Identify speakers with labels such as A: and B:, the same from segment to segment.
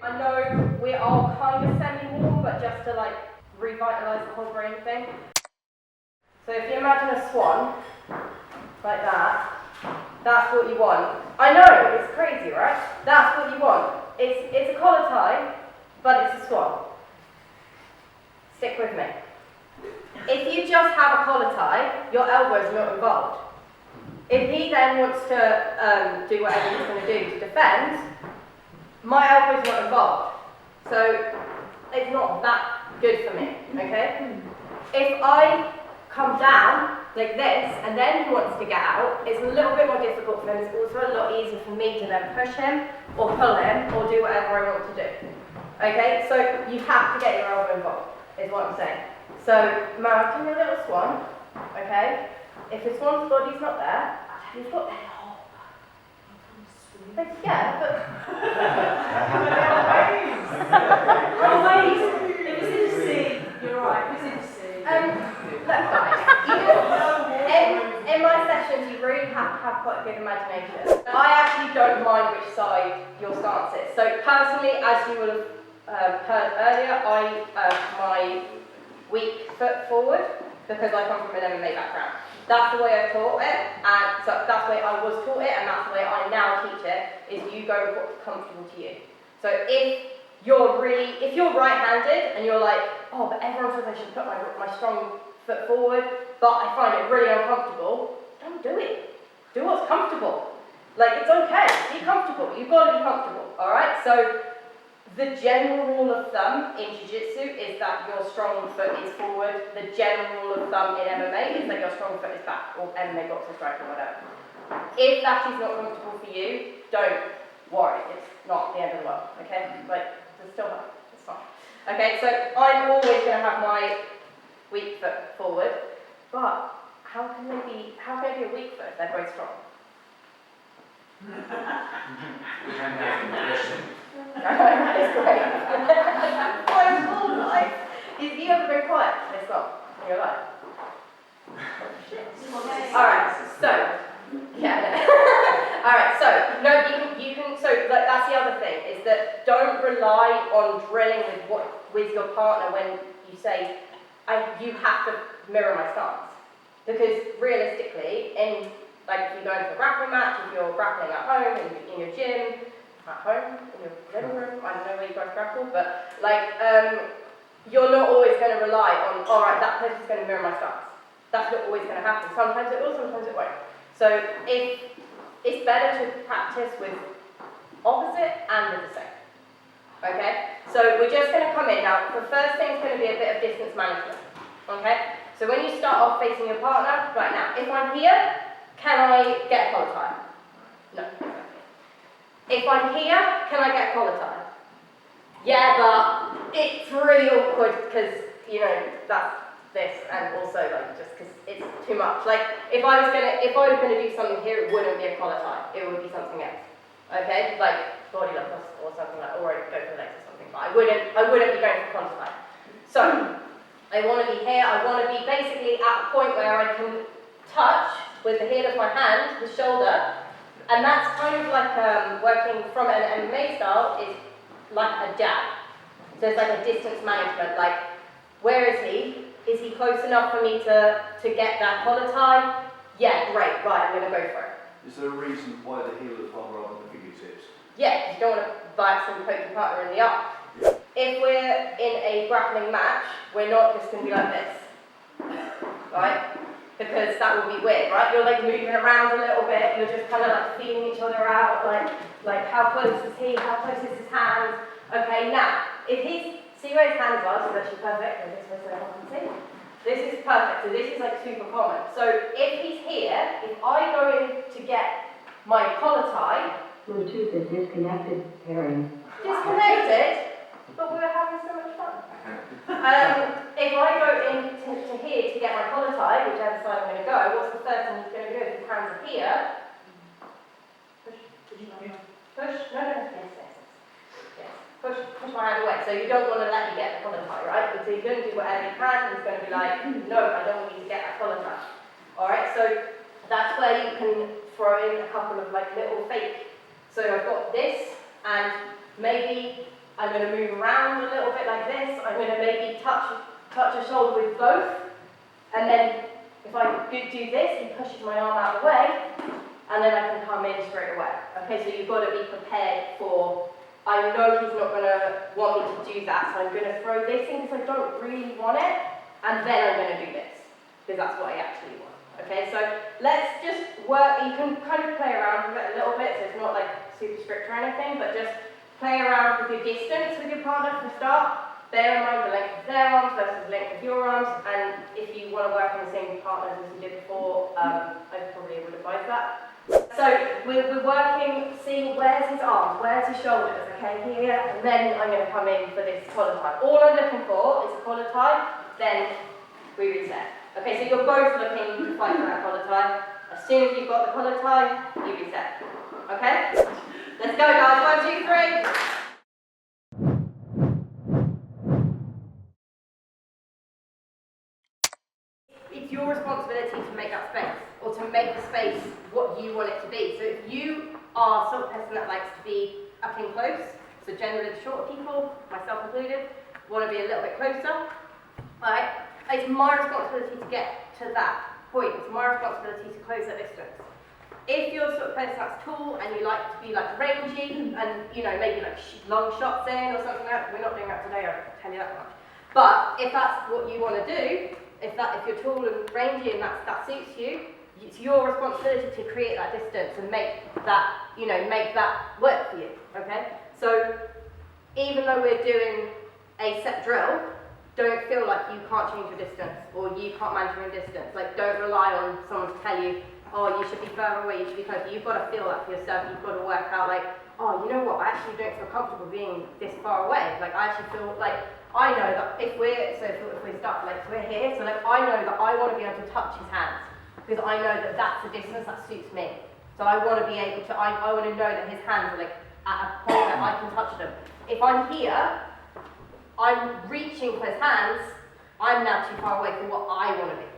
A: I know we're all kind of semi-warm, but just to like revitalise the whole brain thing. So if you imagine a swan, like that, that's what you want. I know, it's crazy, right? That's what you want. It's a collar tie, but it's a swan. Stick with me. If you just have a collar tie, your elbow's not involved. If he then wants to do whatever he's going to do to defend, my elbow's not involved. So it's not that good for me, okay? If I come down like this and then he wants to get out, it's a little bit more difficult for him. It's also a lot easier for me to then push him or pull him or do whatever I want to do. Okay, so you have to get your elbow involved, is what I'm saying. So imagine a little swan, okay? If the swan's body's not there, you've got yeah, but
B: always. If it's in the sea, you're right. If it's in the sea.
A: Look, guys, in my sessions, you really have to have quite a good imagination. I actually don't mind which side your stance is. So personally, as you will have heard earlier, I my weak foot forward because I come from an MMA background. That's the way I've taught it, and so that's the way I was taught it, and that's the way I now teach it, is you go with what's comfortable to you. So if you're right-handed, and you're like, oh, but everyone says I should put my strong foot forward, but I find it really uncomfortable, don't do it. Do what's comfortable. Like, it's okay, be comfortable, you've got to be comfortable, alright? So, the general rule of thumb in Jiu-Jitsu is that your strong foot is forward. The general rule of thumb in MMA is that your strong foot is back, or MMA boxing strike or whatever. If that is not comfortable for you, don't worry. It's not the end of the world, okay? Like, it's still fine. It's fine. Okay, so I'm always going to have my weak foot forward, but how can they be a weak foot if they're both strong? It's great. My whole life. Have you ever been quiet this long in your life? Oh, shit. Alright, so, yeah. Alright, so, no, you can, so like, that's the other thing, is that don't rely on drilling with your partner when you say, you have to mirror my stance. Because realistically, like if you go into a grappling match, if you're grappling at home, in your gym, at home, in your living room, I don't know where you guys grapple, but like, you're not always going to rely on, alright, that person's going to mirror my stance. That's not always going to happen. Sometimes it will, sometimes it won't. So it's better to practice with opposite and with the same. Okay? So we're just going to come in. Now, the first thing is going to be a bit of distance management. Okay? So when you start off facing your partner, right now, if I'm here, can I get a collar tie? No. If I'm here, can I get a collar tie? Yeah, but it's really awkward because, you know, that's this, and also like just because it's too much. Like if I was gonna do something here, it wouldn't be a collar tie. It would be something else. Okay, like body lock or something like, or I'd go for legs or something. But I wouldn't be going for collar tie. So I want to be here. I want to be basically at a point where I can touch with the heel of my hand, the shoulder, and that's kind of like working from an MMA style is like a jab. So it's like a distance management, like where is he? Is he close enough for me to get that collar tie? Yeah, great, right, I'm going to go for it.
C: Is there a reason why the heel is on rather than the fingertips?
A: Yeah, you don't want to bias and poke your partner in the arm. If we're in a grappling match, we're not just going to be like this, right? Because that would be weird, right? You're like moving around a little bit, you're just kind of like feeling each other out, like how close is he, how close is his hands? Okay, now, if he's, see where his hands are, so that's perfect, and this way so everyone can see. This is perfect, so this is like super common. So if he's here, if I go in to get my collar tie,
D: Bluetooth is disconnected, pairing.
A: Disconnected? But we were having so much fun. If I go to here to get my collar tie, whichever side I'm going to go, what's the first thing he's going to do if his hands are here? Push. Push. No. Yes. Push my hand away. So you don't want to let you get the collar tie, right? So he's going to do whatever he can, and he's going to be like, no, I don't want you to get that collar tie. Alright, so that's where you can throw in a couple of like little fake. So I've got this, and maybe I'm going to move around a little bit like this. I'm going to maybe touch a shoulder with both. And then if I do this, he pushes my arm out of the way. And then I can come in straight away. Okay, so you've got to be prepared for, I know he's not going to want me to do that, so I'm going to throw this in because I don't really want it, and then I'm going to do this, because that's what I actually want. Okay, so let's just work, you can kind of play around with it a little bit, so it's not like super strict or anything, but just play around with your distance with your partner to start. Bear in mind the length of their arms versus the length of your arms, and if you want to work on the same partners as you did before, I probably would advise that. So we're working, seeing where's his arms, where's his shoulders, okay, here, and then I'm going to come in for this collar tie. All I'm looking for is a collar tie, then we reset. Okay, so you're both looking to fight for that collar tie. As soon as you've got the collar tie, you reset. Okay? Let's go guys, 1, 2, 3. It's your responsibility to make that space, or to make the space what you want it to be. So if you are sort of person that likes to be up and close, so generally the shorter people, myself included, want to be a little bit closer, right? It's my responsibility to get to that point. It's my responsibility to close that distance. If you're the sort of person that's tall and you like to be like rangy and maybe like long shots in or something like that, we're not doing that today, I'll tell you that much. But if that's what you want to do, if you're tall and rangy and that suits you, it's your responsibility to create that distance and make that, make that work for you, okay? So even though we're doing a set drill, don't feel like you can't change your distance or you can't manage your own distance. Like, don't rely on someone to tell you, oh, you should be further away, you should be closer. You've got to feel that for yourself. You've got to work out like, oh, you know what, I actually don't feel comfortable being this far away. Like, I actually feel like, I know that if we're stuck, like we're here, so like I know that I want to be able to touch his hands because I know that that's the distance that suits me. So I want to be able to, I want to know that his hands are like at a point that I can touch them. If I'm here, I'm reaching for his hands, I'm now too far away from what I want to be.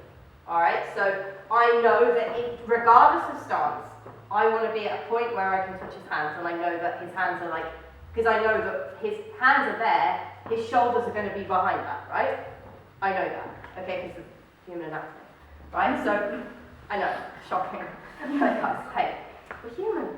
A: Alright, so I know that regardless of stance, I want to be at a point where I can touch his hands and I know that his hands are like, because I know that his hands are there, his shoulders are going to be behind that, right? I know that, okay, because of human anatomy, right? So, I know, shocking. Hey, we're human.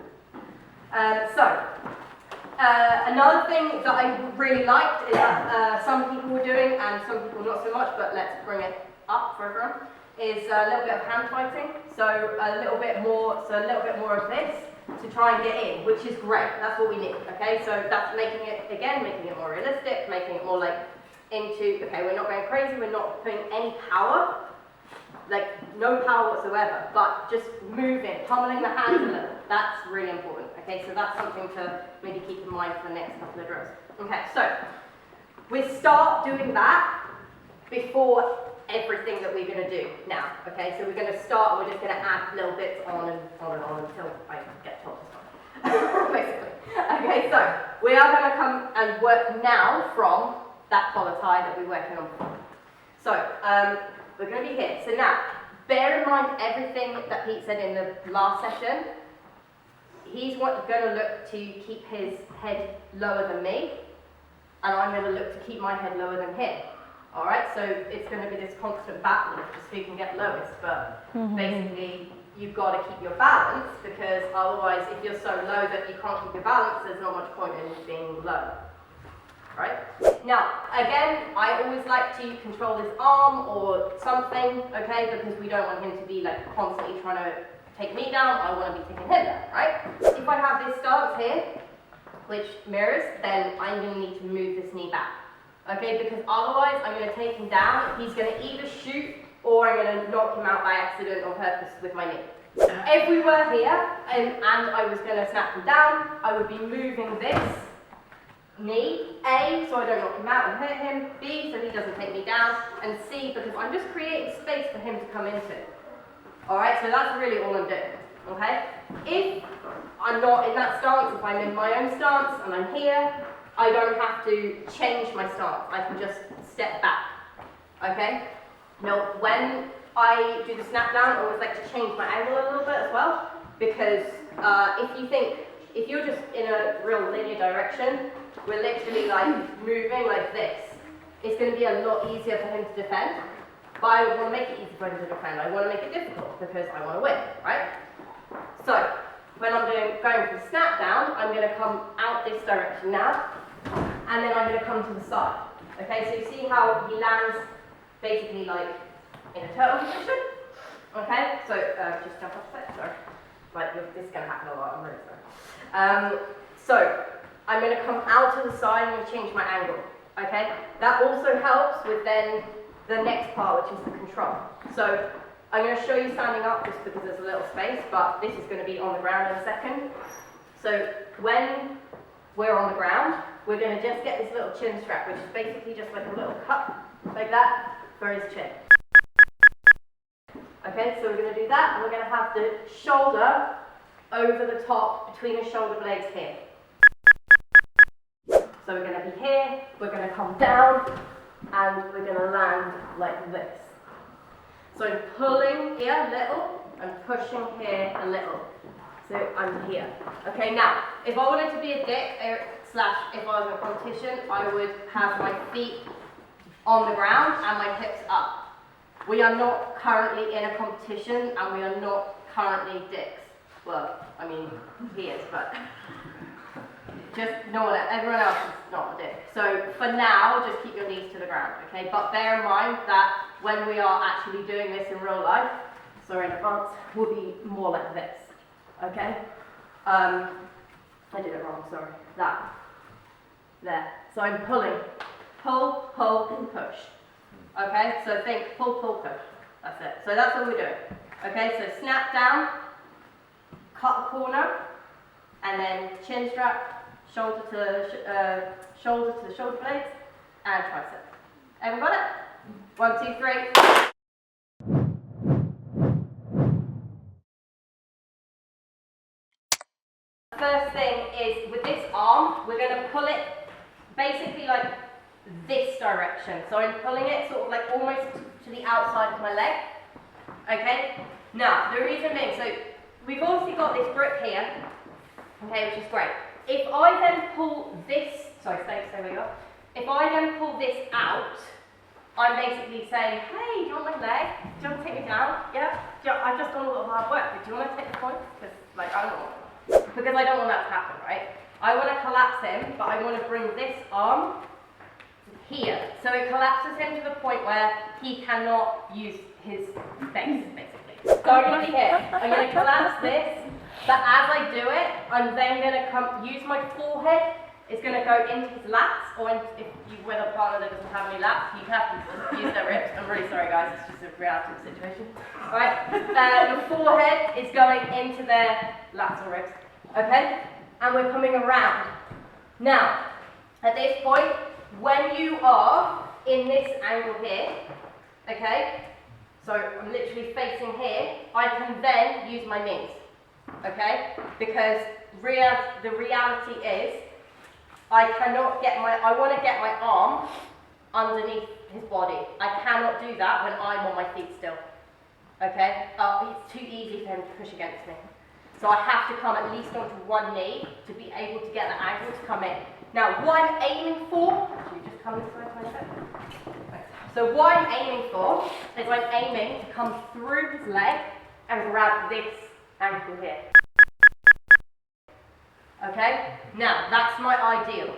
A: Another thing that I really liked is that some people were doing, and some people not so much, but let's bring it up for everyone, is a little bit of hand fighting. So a little bit more of this to try and get in, which is great. That's what we need, okay? So that's making it more realistic, making it more like into, okay, we're not going crazy, we're not putting any power, like no power whatsoever, but just moving, pummeling the hands a little. That's really important, okay? So that's something to maybe keep in mind for the next couple of drills. Okay, so we start doing that before everything that we're going to do now, okay? So we're going to start, we're just going to add little bits on and on and on until I get told to stop, basically. Okay, so we are going to come and work now from that collar tie that we were working on before. So, we're going to be here. So now, bear in mind everything that Pete said in the last session. He's going to look to keep his head lower than me, and I'm going to look to keep my head lower than him. Alright, so it's going to be this constant battle of just who can get lowest, but basically you've got to keep your balance, because otherwise if you're so low that you can't keep your balance, there's not much point in being low. Right? Now, again, I always like to control his arm or something, okay, because we don't want him to be like constantly trying to take me down, I want to be taking him down, right? If I have this stance here, which mirrors, then I'm going to need to move this knee back. Okay, because otherwise I'm going to take him down, he's going to either shoot or I'm going to knock him out by accident on purpose with my knee. If we were here and I was going to snap him down, I would be moving this knee, A, so I don't knock him out and hurt him, B, so he doesn't take me down, and C, because I'm just creating space for him to come into. Alright, so that's really all I'm doing, okay? If I'm not in that stance, if I'm in my own stance and I'm here, I don't have to change my stance, I can just step back, okay? Now, when I do the snap down, I always like to change my angle a little bit as well, because if you're just in a real linear direction, we're literally like moving like this, it's going to be a lot easier for him to defend. But I want to make it easy for him to defend. I want to make it difficult because I want to win, right? So, when I'm going for the snap down, I'm going to come out this direction now, and then I'm going to come to the side. Okay, so you see how he lands basically like in a turtle position? Okay, so just jump off that, sorry. Right, this is going to happen a lot, I'm really sorry. So, I'm going to come out to the side and change my angle. Okay, that also helps with then the next part, which is the control. So, I'm going to show you standing up just because there's a little space, but this is going to be on the ground in a second. So, when we're on the ground, we're going to just get this little chin strap, which is basically just like a little cup, like that, for his chin. Okay, so we're going to do that, and we're going to have the shoulder over the top between the shoulder blades here. So we're going to be here, we're going to come down, and we're going to land like this. So I'm pulling here a little, and pushing here a little. So I'm here. Okay, now, if I wanted to be a dick, slash if I was in a competition, I would have my feet on the ground and my hips up. We are not currently in a competition, and we are not currently dicks. Well, I mean, he is, but just no one, everyone else is not a dick. So for now, just keep your knees to the ground, okay? But bear in mind that when we are actually doing this in real life, sorry in advance, will be more like this, okay? I did it wrong, sorry. That. There. So I'm pulling. Pull, pull, push. Okay, so think pull, pull, push. That's it. So that's what we're doing. Okay, so snap down, cut the corner, and then chin strap, shoulder to the shoulder blades, and tricep. Everyone got it? 1, 2, 3. First thing is with this arm, we're going to pull it basically like this direction. So I'm pulling it sort of like almost to the outside of my leg. Okay? Now, the reason being, so we've obviously got this grip here, okay, which is great. If I then pull this, sorry, stay where you are. If I then pull this out, I'm basically saying, hey, do you want my leg? Do you want to take me down? Yeah? I've just done a little hard work, but do you want to take the point? Because, like, I don't want to. Because I don't want that to happen, right? I want to collapse him, but I want to bring this arm here. So it collapses him to the point where he cannot use his face, basically. So I'm going to be here. I'm going to collapse this, but as I do it, I'm then going to use my forehead. It's going to go into his lats, or if you're with a partner that doesn't have any lats, you have to use their ribs. I'm really sorry, guys. It's just a reality of the situation. All right. The forehead is going into their lats or ribs. Okay? And we're coming around. Now, at this point, when you are in this angle here, okay, so I'm literally facing here, I can then use my knees, okay, because the reality is, I want to get my arm underneath his body. I cannot do that when I'm on my feet still, okay, it's too easy for him to push against me. So I have to come at least onto one knee to be able to get the angle to come in. Now, what I'm aiming for, should you just come this way for a second? So what I'm aiming for is I'm aiming to come through his leg and grab this ankle here. Okay? Now, that's my ideal.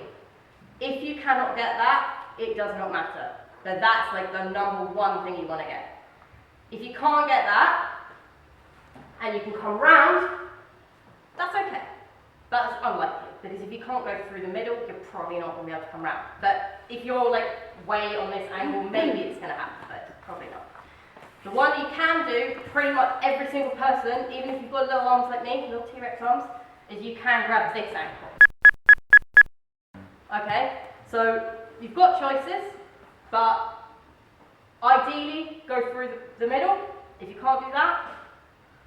A: If you cannot get that, it does not matter. But that's like the number one thing you want to get. If you can't get that, and you can come round, that's okay. That's unlikely, because if you can't go through the middle, you're probably not going to be able to come round. But if you're like way on this angle, maybe it's going to happen, but probably not. The one you can do, pretty much every single person, even if you've got little arms like me, little T-Rex arms, is you can grab this ankle. Okay, so you've got choices, but ideally go through the middle. If you can't do that,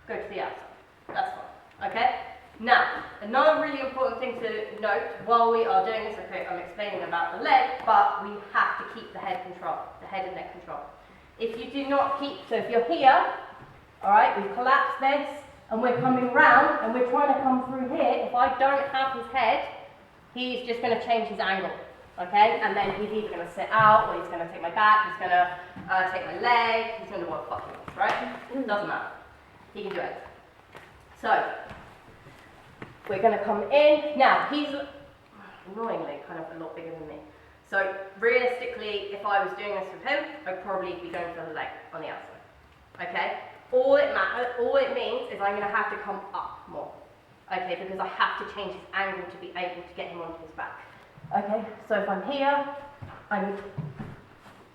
A: go to the outside. That's fine. Okay? Now, another really important thing to note while we are doing this, okay, I'm explaining about the leg, but we have to keep the head and neck control. If you do not keep, so if you're here, alright, we've collapsed this, and we're coming round, and we're trying to come through here, if I don't have his head he's just going to change his angle, okay? And then he's either going to sit out, or he's going to take my back, he's going to take my leg, he's going to do what the fuck he wants, right? Doesn't matter. He can do it. So, we're going to come in. Now, he's annoyingly kind of a lot bigger than me. So, realistically, if I was doing this with him, I'd probably be going for the leg on the outside, okay? All it means is I'm going to have to come up more, okay, because I have to change his angle to be able to get him onto his back. Okay, so if I'm here, I'm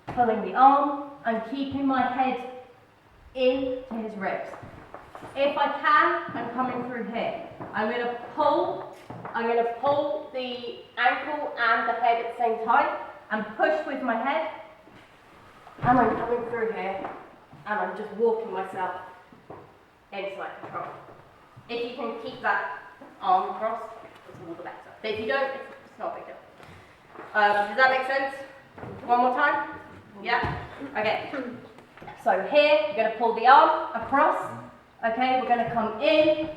A: pulling the arm, I'm keeping my head into his ribs. If I can, I'm coming through here. I'm going to pull the ankle and the head at the same time, and push with my head, and I'm coming through here, and I'm just walking myself into like control. If you can keep that arm across, it's all the better. But if you don't, it's not a big deal. Does that make sense? One more time? Yeah? Okay. So here, you're going to pull the arm across. Okay, we're going to come in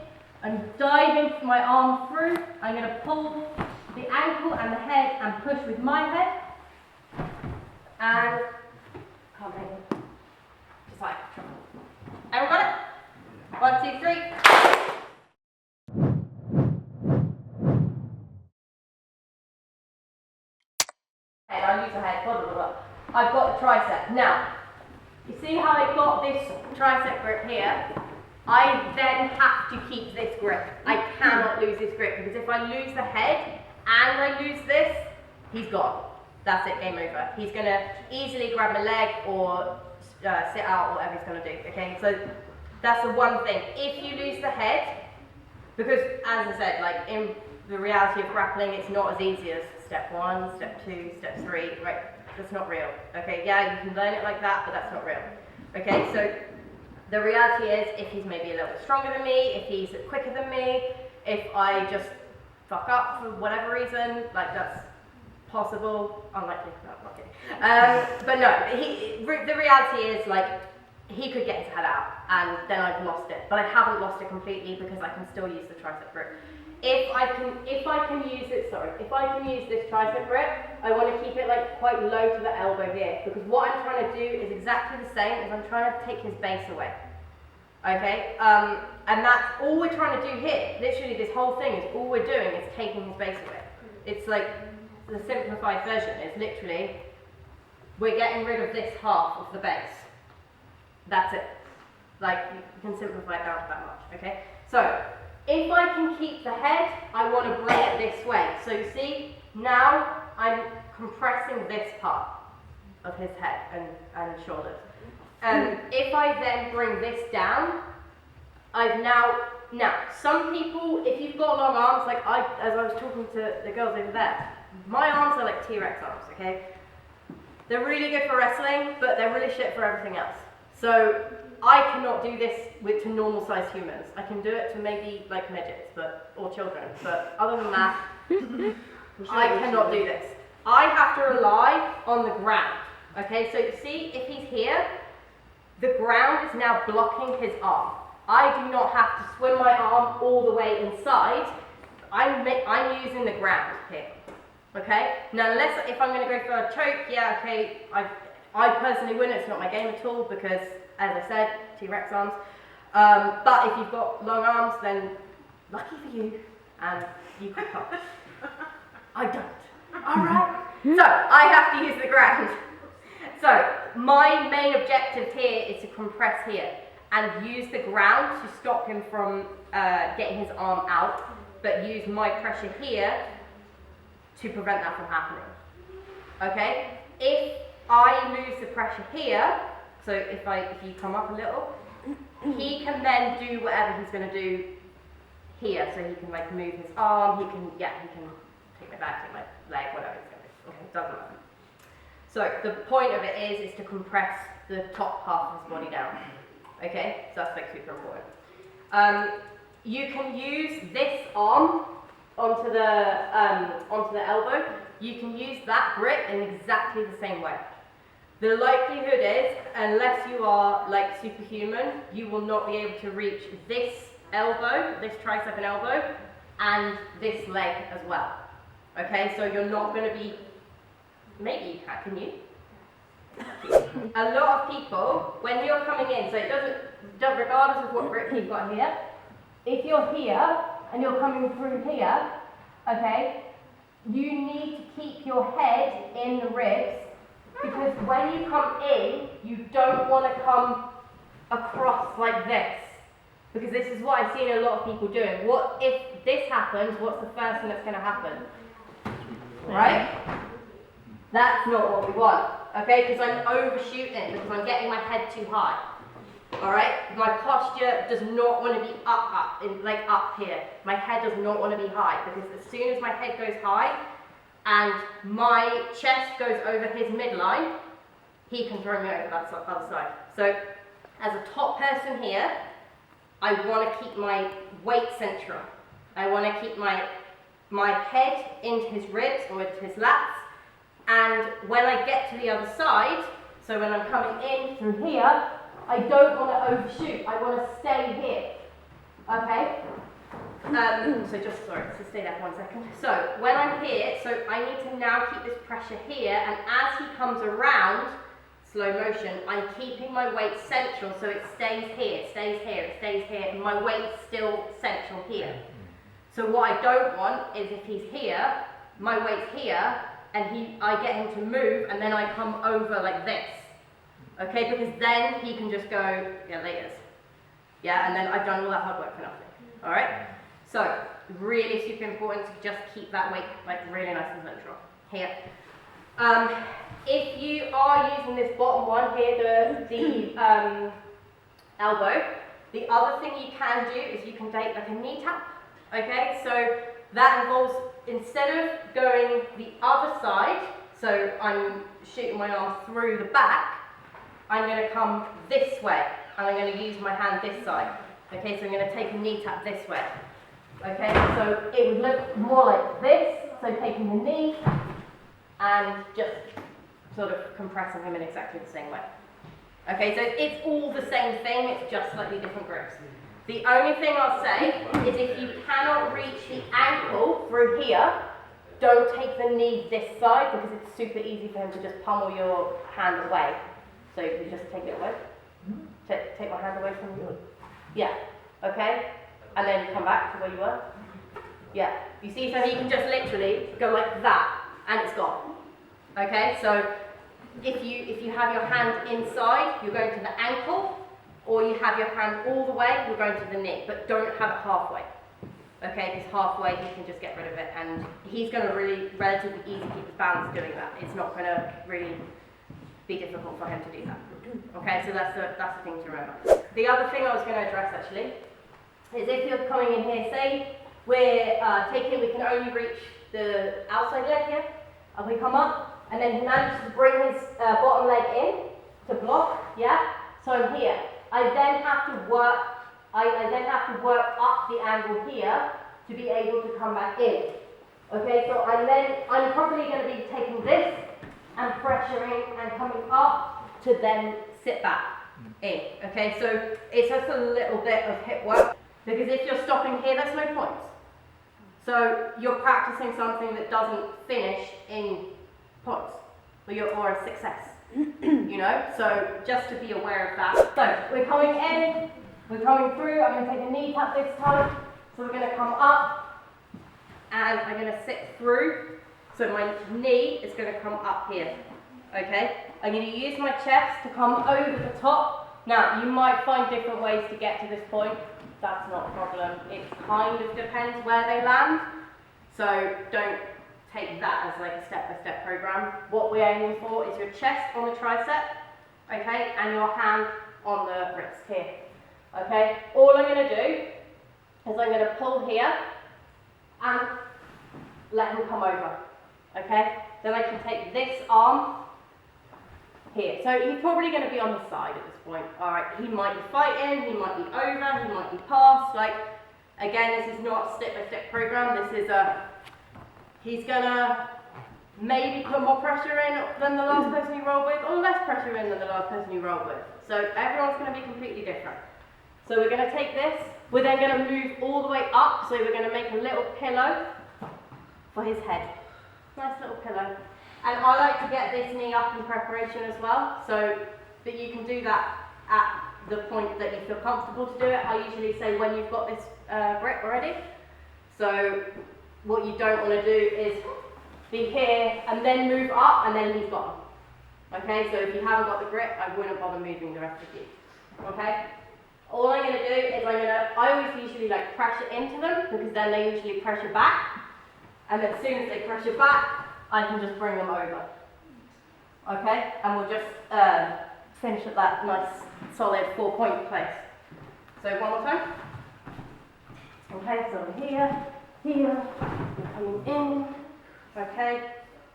A: and dive into my arm through. I'm going to pull the ankle and the head and push with my head. And come in. Just like that. Everyone got it? 1, 2, 3. Head, I'll use the head. Blah, blah, blah. I've got the tricep. Now, you see how I've got this tricep grip here? I then have to keep this grip. I cannot lose this grip, because if I lose the head and I lose this, he's gone. That's it, game over. He's going to easily grab my leg or sit out, or whatever he's going to do, okay? So that's the one thing. If you lose the head, because as I said, like in the reality of grappling, it's not as easy as step 1, step 2, step 3, right? That's not real, okay? Yeah, you can learn it like that, but that's not real, okay? So the reality is, if he's maybe a little bit stronger than me, if he's quicker than me, if I just fuck up for whatever reason, like that's possible, unlikely, no, not kidding. But no, the reality is, like, he could get his head out, and then I've lost it. But I haven't lost it completely, because I can still use the tricep grip. If I can use this tricep grip, I want to keep it like quite low to the elbow here, because what I'm trying to do is exactly the same as I'm trying to take his base away. Okay, and that's all we're trying to do here. Literally, this whole thing is all we're doing is taking his base away. It's like the simplified version is literally we're getting rid of this half of the base. That's it. Like, you can simplify it down to that much. Okay, so if I can keep the head, I want to bring it this way. So you see, now I'm compressing this part of his head and shoulders. If I then bring this down, I've now, some people, if you've got long arms, like as I was talking to the girls over there, my arms are like T-Rex arms, okay? They're really good for wrestling, but they're really shit for everything else. So I cannot do this to normal sized humans. I can do it to maybe like midgets, or children, but other than that, I cannot do this. I have to rely on the ground. Okay, so you see, if he's here, the ground is now blocking his arm. I do not have to swim my arm all the way inside. I'm using the ground here. Okay, now if I'm going to go for a choke, yeah, okay, I personally wouldn't. It's not my game at all, because, as I said, T-Rex arms. But if you've got long arms, then lucky for you, and you could pop. I don't. All right. So I have to use the ground. So my main objective here is to compress here and use the ground to stop him from getting his arm out, but use my pressure here to prevent that from happening. Okay? If I lose the pressure here, so if you come up a little, he can then do whatever he's going to do here. So he can like move his arm, he can take my back, take my leg, whatever he's going to do. Okay, doesn't matter. So the point of it is to compress the top half of his body down. Okay, so that's like super important. You can use this arm onto the elbow. You can use that grip in exactly the same way. The likelihood is, unless you are like superhuman, you will not be able to reach this elbow, this tricep and elbow, and this leg as well. Okay, so you're not going to be, maybe you can you? A lot of people, when you're coming in, so it doesn't, regardless of what grip you've got here, if you're here and you're coming through here, okay, you need to keep your head in the ribs, because when you come in, you don't want to come across like this, because this is what I've seen a lot of people doing. What if this happens? What's the first thing that's going to happen? Right? That's not what we want, okay? Because I'm overshooting, because I'm getting my head too high. All right? My posture does not want to be like up here. My head does not want to be high, because as soon as my head goes high and my chest goes over his midline, he can throw me over that other side. So as a top person here, I want to keep my weight central. I want to keep my head into his ribs or into his lats. And when I get to the other side, so when I'm coming in through here, I don't want to overshoot. I want to stay here. Okay? So stay there for 1 second. So when I'm here, so I need to now keep this pressure here, and as he comes around, slow motion, I'm keeping my weight central, so it stays here, it stays here, it stays here, and my weight's still central here. So what I don't want is if he's here, my weight's here, and I get him to move, and then I come over like this. Okay, because then he can just go, yeah, laters. Yeah, and then I've done all that hard work for nothing. Alright? So, really super important to just keep that weight like really nice and central. Here. If you are using this bottom one here, the elbow, the other thing you can do is you can take like a knee tap. Okay, so that involves, instead of going the other side, so I'm shooting my arm through the back, I'm going to come this way, and I'm going to use my hand this side. Okay, so I'm going to take a knee tap this way. Okay, so it would look more like this, so taking the knee and just sort of compressing him in exactly the same way. Okay, so it's all the same thing, it's just slightly different grips. The only thing I'll say is if you cannot reach the ankle through here, don't take the knee this side, because it's super easy for him to just pummel your hand away. So you just take it away. Take my hand away from you. Yeah. Okay? And then come back to where you were. Yeah. You see, so he can just literally go like that, and it's gone. Okay? So if you have your hand inside, you're going to the ankle, or you have your hand all the way, you're going to the knee. But don't have it halfway. Okay? Because halfway you can just get rid of it, and he's going to really relatively easy keep his balance doing that. It's not going to really be difficult for him to do that. Okay, so that's the thing to remember. The other thing I was going to address actually is if you're coming in here, say we're we can only reach the outside leg here, and we come up, and then he manages to bring his bottom leg in to block, yeah? So I'm here. I then have to work up the angle here to be able to come back in. Okay, so I'm probably going to be taking this and pressuring and coming up to then sit back in. Okay, so it's just a little bit of hip work, because if you're stopping here, there's no point. So you're practicing something that doesn't finish in points or a success. You know, so just to be aware of that. So we're coming in, we're coming through. I'm going to take a knee tap this time. So we're going to come up, and I'm going to sit through. So my knee is going to come up here, okay? I'm going to use my chest to come over the top. Now, you might find different ways to get to this point. That's not a problem. It kind of depends where they land. So don't take that as like a step-by-step program. What we're aiming for is your chest on the tricep, okay? And your hand on the wrist here, okay? All I'm going to do is I'm going to pull here and let him come over. Okay, then I can take this arm here. So he's probably going to be on his side at this point. All right, he might be fighting, he might be over, he might be past. Like, again, this is not a step-by-step program. This is he's going to maybe put more pressure in than the last person you rolled with, or less pressure in than the last person you rolled with. So everyone's going to be completely different. So we're going to take this. We're then going to move all the way up. So we're going to make a little pillow for his head.
E: Nice little pillow. And I like to get this knee up in preparation as well, so that you can do that at the point that you feel comfortable to do it. I usually say when you've got this grip already. So what you don't want to do is be here and then move up and then he's gone. Okay, so if you haven't got the grip, I wouldn't bother moving the rest of you. Okay? All I'm going to do is I always usually like pressure into them because then they usually pressure back. And as soon as they pressure back, I can just bring them over. Okay? And we'll just finish at that nice solid 4-point place. So one more time. Okay, so here, you're coming in. Okay.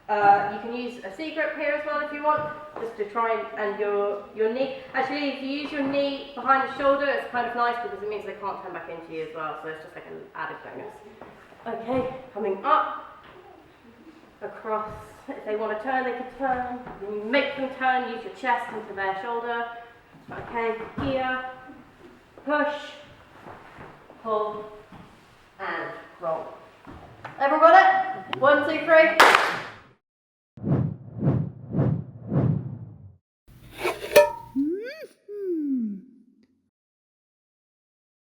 E: You can use a C-grip here as well if you want, just to try and your knee. Actually, if you use your knee behind the shoulder, it's kind of nice because it means they can't turn back into you as well, so it's just like an added bonus. Okay, coming up, across. If they want to turn, they can turn. When you make them turn, use your chest into their shoulder. Okay, here, push, pull, and roll. Everyone got it? 1, 2, 3.